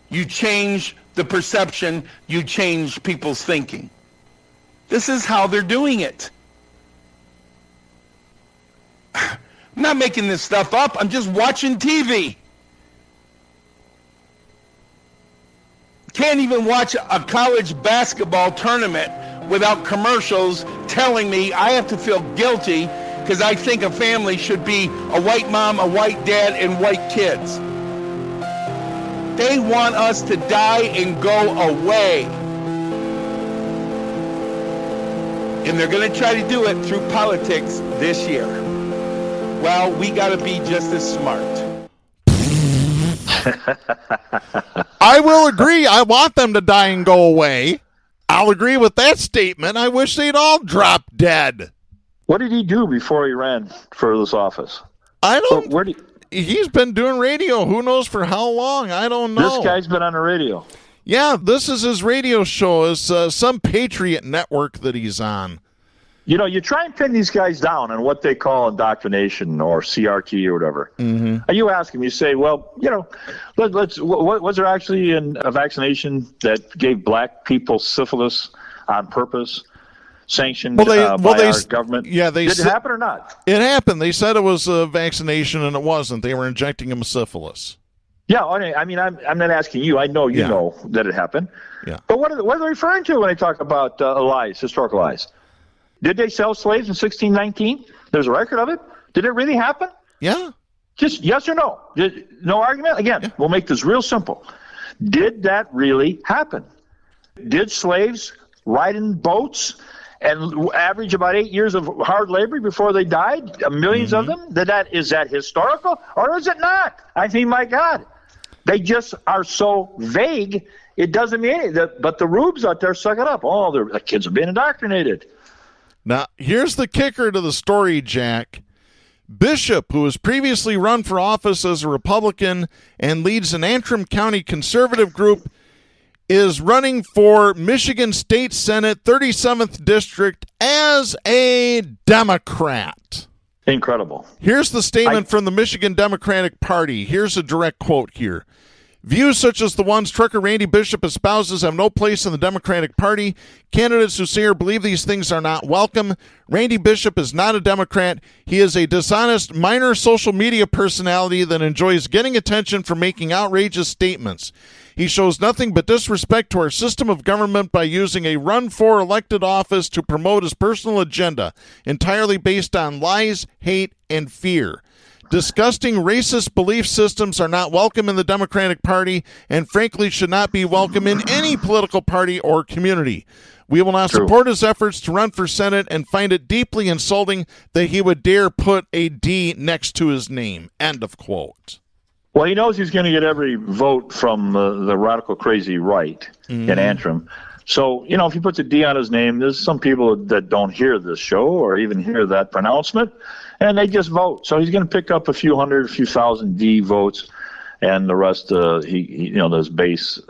You change the perception. You change people's thinking. This is how they're doing it. I'm not making this stuff up. I'm just watching TV. Can't even watch a college basketball tournament without commercials telling me I have to feel guilty because I think a family should be a white mom, a white dad, and white kids. They want us to die and go away. And they're going to try to do it through politics this year. Well, we got to be just as smart. I will agree. I want them to die and go away. I'll agree with that statement. I wish they'd all drop dead. What did he do before he ran for this office? I don't. He's been doing radio. Who knows for how long? I don't know. This guy's been on the radio. Yeah, this is his radio show. It's some Patriot network that he's on. You know, you try and pin these guys down on what they call indoctrination or CRT or whatever. Mm-hmm. And you ask them, you say, well, you know, was there actually a vaccination that gave black people syphilis on purpose, sanctioned by our government? Yeah, did it happen or not? It happened. They said it was a vaccination, and it wasn't. They were injecting him with syphilis. Yeah, I mean, I'm not asking you. I know you know that it happened. Yeah. But what are they referring to when they talk about lies, historical lies? Did they sell slaves in 1619? There's a record of it. Did it really happen? Yeah. Just yes or no. No argument? Again, we'll make this real simple. Did that really happen? Did slaves ride in boats and average about 8 years of hard labor before they died? Millions of them? Is that historical or is it not? I mean, my God. They just are so vague, it doesn't mean anything. But the rubes out there suck it up. Oh, the kids are being indoctrinated. Now, here's the kicker to the story, Jack. Bishop, who has previously run for office as a Republican and leads an Antrim County conservative group, is running for Michigan State Senate, 37th District, as a Democrat. Incredible. Here's the statement from the Michigan Democratic Party. Here's a direct quote here. Views such as the ones trucker Randy Bishop espouses have no place in the Democratic Party. Candidates who say or believe these things are not welcome. Randy Bishop is not a Democrat. He is a dishonest minor social media personality that enjoys getting attention for making outrageous statements. He shows nothing but disrespect to our system of government by using a run-for elected office to promote his personal agenda, entirely based on lies, hate, and fear. Disgusting racist belief systems are not welcome in the Democratic Party and frankly should not be welcome in any political party or community. We will not support his efforts to run for Senate and find it deeply insulting that he would dare put a D next to his name. End of quote. Well, he knows he's going to get every vote from the radical crazy right in Antrim. So, if he puts a D on his name, there's some people that don't hear this show or even hear that pronouncement, and they just vote. So he's going to pick up a few hundred, a few thousand D votes, and the rest, this base,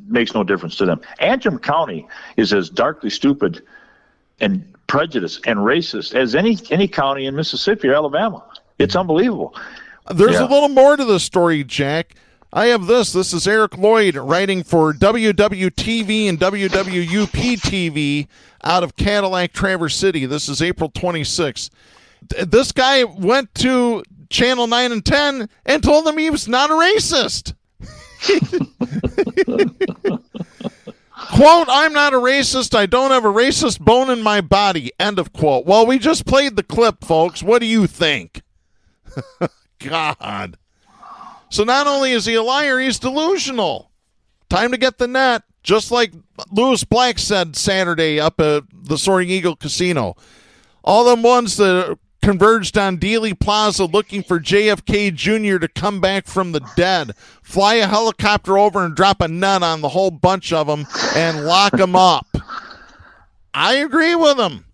makes no difference to them. Antrim County is as darkly stupid and prejudiced and racist as any county in Mississippi or Alabama. It's unbelievable. There's a little more to the story, Jack. I have this. This is Eric Lloyd writing for WWTV and WWUP-TV out of Cadillac, Traverse City. This is April 26th. This guy went to Channel 9 and 10 and told them he was not a racist. Quote, I'm not a racist. I don't have a racist bone in my body. End of quote. Well, we just played the clip, folks. What do you think? God. So not only is he a liar, he's delusional. Time to get the net, just like Lewis Black said Saturday up at the Soaring Eagle Casino. All them ones that converged on Dealey Plaza looking for JFK Jr. to come back from the dead, fly a helicopter over and drop a nut on the whole bunch of them and lock them up. I agree with him.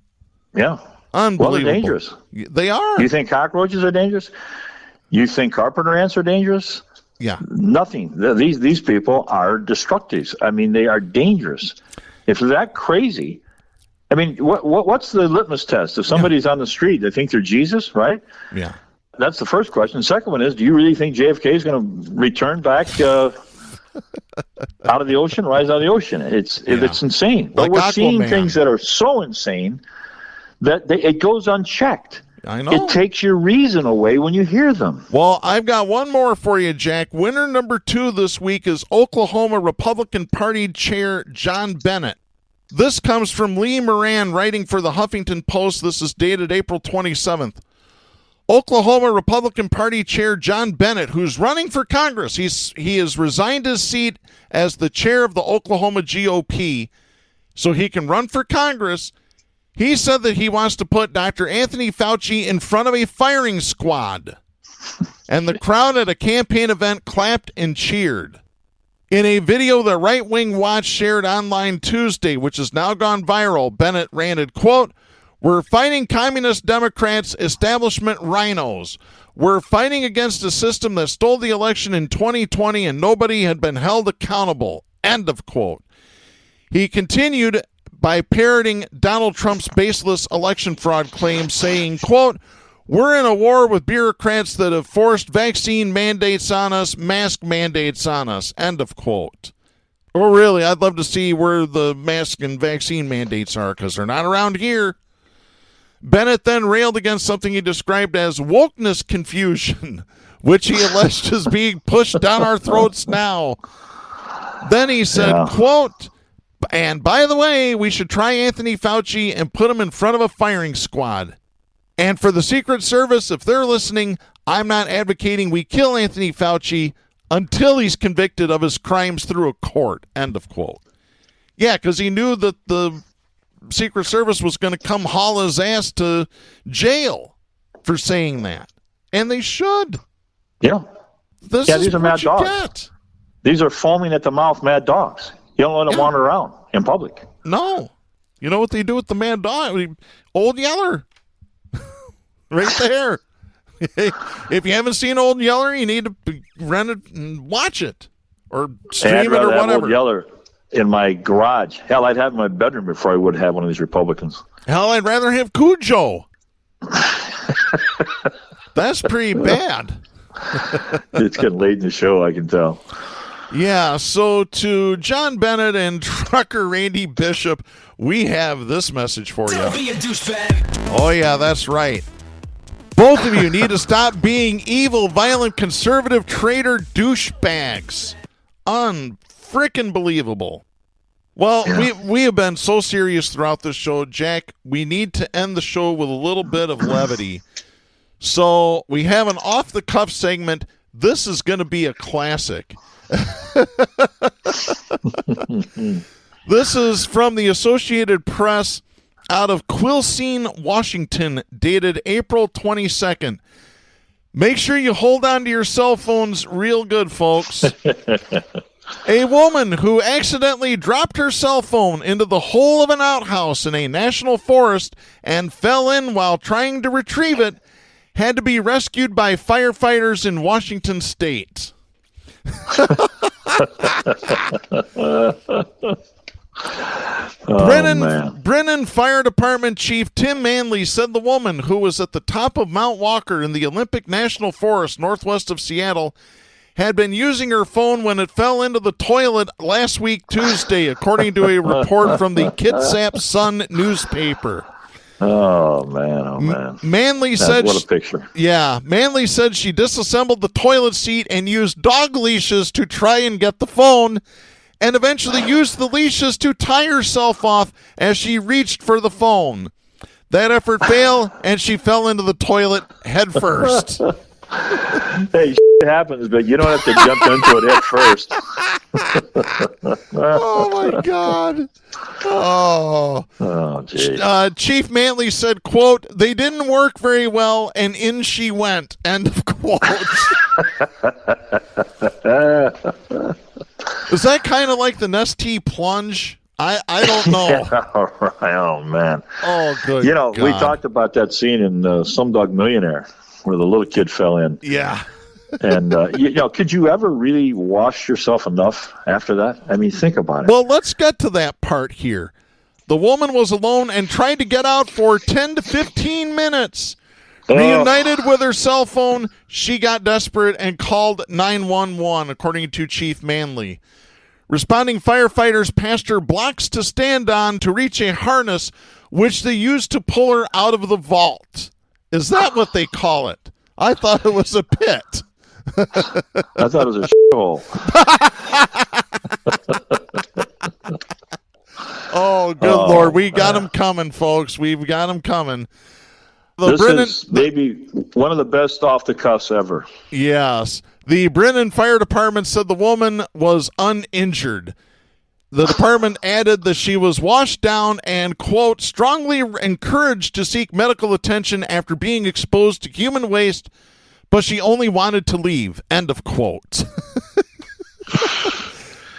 Yeah. Unbelievable. Well, they're dangerous. They are. You think cockroaches are dangerous? You think carpenter ants are dangerous? Yeah. Nothing. These people are destructive. I mean, they are dangerous. If they're that crazy, I mean, what's the litmus test? If somebody's on the street, they think they're Jesus, right? Yeah. That's the first question. The second one is, do you really think JFK is going to return back out of the ocean, rise out of the ocean? It's insane. But Like we're seeing Aquaman. things that are so insane that it goes unchecked. I know. It takes your reason away when you hear them. Well, I've got one more for you, Jack. Winner number 2 this week is Oklahoma Republican Party Chair John Bennett. This comes from Lee Moran writing for the Huffington Post. This is dated April 27th. Oklahoma Republican Party Chair John Bennett, who's running for Congress, he has resigned his seat as the chair of the Oklahoma GOP so he can run for Congress. He said that he wants to put Dr. Anthony Fauci in front of a firing squad. And the crowd at a campaign event clapped and cheered. In a video that Right Wing Watch shared online Tuesday, which has now gone viral, Bennett ranted, quote, we're fighting communist Democrats, establishment rhinos. We're fighting against a system that stole the election in 2020 and nobody had been held accountable. End of quote. He continued by parroting Donald Trump's baseless election fraud claims, saying, quote, we're in a war with bureaucrats that have forced vaccine mandates on us, mask mandates on us, end of quote. Oh, really? I'd love to see where the mask and vaccine mandates are, because they're not around here. Bennett then railed against something he described as wokeness confusion, which he alleged is being pushed down our throats now. Then he said, quote, and by the way, we should try Anthony Fauci and put him in front of a firing squad. And for the Secret Service, if they're listening, I'm not advocating we kill Anthony Fauci until he's convicted of his crimes through a court. End of quote. Yeah, because he knew that the Secret Service was going to come haul his ass to jail for saying that. And they should. Yeah. These are mad dogs. Get. These are foaming at the mouth mad dogs. You don't let them wander around in public. No. You know what they do with the mad dog? Old Yeller. Right there. If you haven't seen Old Yeller, you need to rent it and watch it. Or stream it or whatever. in my garage. Hell, I'd have it in my bedroom before I would have one of these Republicans. Hell, I'd rather have Cujo. That's pretty bad. It's getting late in the show, I can tell. Yeah, so to John Bennett and trucker Randy Bishop, we have this message for you. Don't be a douchebag. Oh, yeah, that's right. Both of you need to stop being evil, violent, conservative, traitor douchebags. Unfrickin' believable. Well, we have been so serious throughout this show, Jack. We need to end the show with a little bit of levity. So we have an off-the-cuff segment. This is going to be a classic. This is from the Associated Press out of Quilcene, Washington, dated April 22nd. Make sure you hold on to your cell phones real good, folks. A woman who accidentally dropped her cell phone into the hole of an outhouse in a national forest and fell in while trying to retrieve it had to be rescued by firefighters in Washington State. Brennan Fire Department Chief Tim Manley said the woman, who was at the top of Mount Walker in the Olympic National Forest northwest of Seattle, had been using her phone when it fell into the toilet last week Tuesday, according to a report from the Kitsap Sun newspaper. Oh, man. Manley said, what a picture. Yeah, Manley said she disassembled the toilet seat and used dog leashes to try and get the phone, and eventually used the leashes to tie herself off as she reached for the phone. That effort failed, and she fell into the toilet head first. Hey, shit happens, but you don't have to jump into it head first. Oh, my God. Oh, geez. Chief Manley said, quote, "They didn't work very well, and in she went," end of quote. Is that kind of like the Nestea plunge? I don't know. Yeah, right. Oh, man. Oh, good You know, God. we talked about that scene in Slumdog Millionaire where the little kid fell in. Yeah. And, could you ever really wash yourself enough after that? I mean, think about it. Well, let's get to that part here. The woman was alone and tried to get out for 10 to 15 minutes. Reunited with her cell phone, she got desperate and called 911, according to Chief Manley. Responding firefighters passed her blocks to stand on to reach a harness, which they used to pull her out of the vault. Is that what they call it? I thought it was a pit. I thought it was a shithole. Oh, good Lord. We got them coming, folks. We've got them coming. This is maybe one of the best off the cuffs ever. Yes. The Brennan Fire Department said the woman was uninjured. The department added that she was washed down and, quote, strongly encouraged to seek medical attention after being exposed to human waste, but she only wanted to leave, end of quote.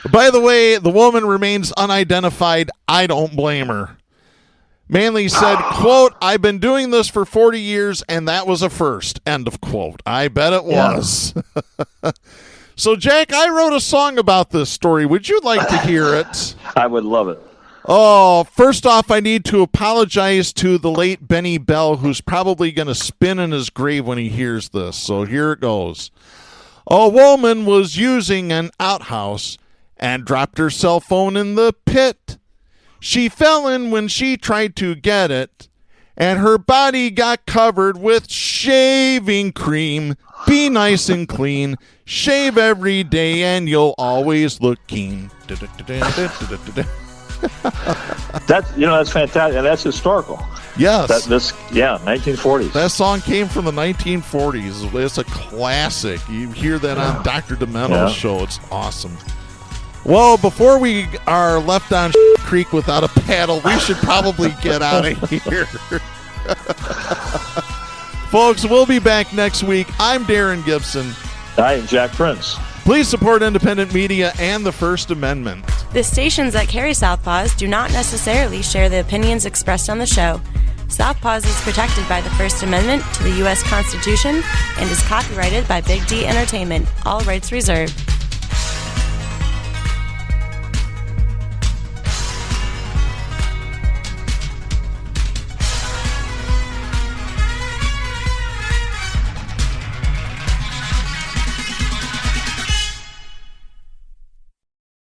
By the way, the woman remains unidentified. I don't blame her. Manley said, quote, "I've been doing this for 40 years, and that was a first," end of quote. I bet it was. So, Jack, I wrote a song about this story. Would you like to hear it? I would love it. Oh, first off, I need to apologize to the late Benny Bell, who's probably going to spin in his grave when he hears this. So here it goes. A woman was using an outhouse and dropped her cell phone in the pit. She fell in when she tried to get it, and her body got covered with shaving cream. Be nice and clean. Shave every day, and you'll always look keen. That's fantastic, and that's historical. Yes. 1940s. That song came from the 1940s. It's a classic. You hear that on Dr. Demento's show. It's awesome. Well, before we are left on creek without a paddle, we should probably get out of here. Folks, we'll be back next week. I'm Darren Gibson. I am Jack Prince. Please support independent media and the First Amendment. The stations that carry Southpaws do not necessarily share the opinions expressed on the show. Southpaws is protected by the First Amendment to the U.S. Constitution and is copyrighted by Big D Entertainment. All rights reserved.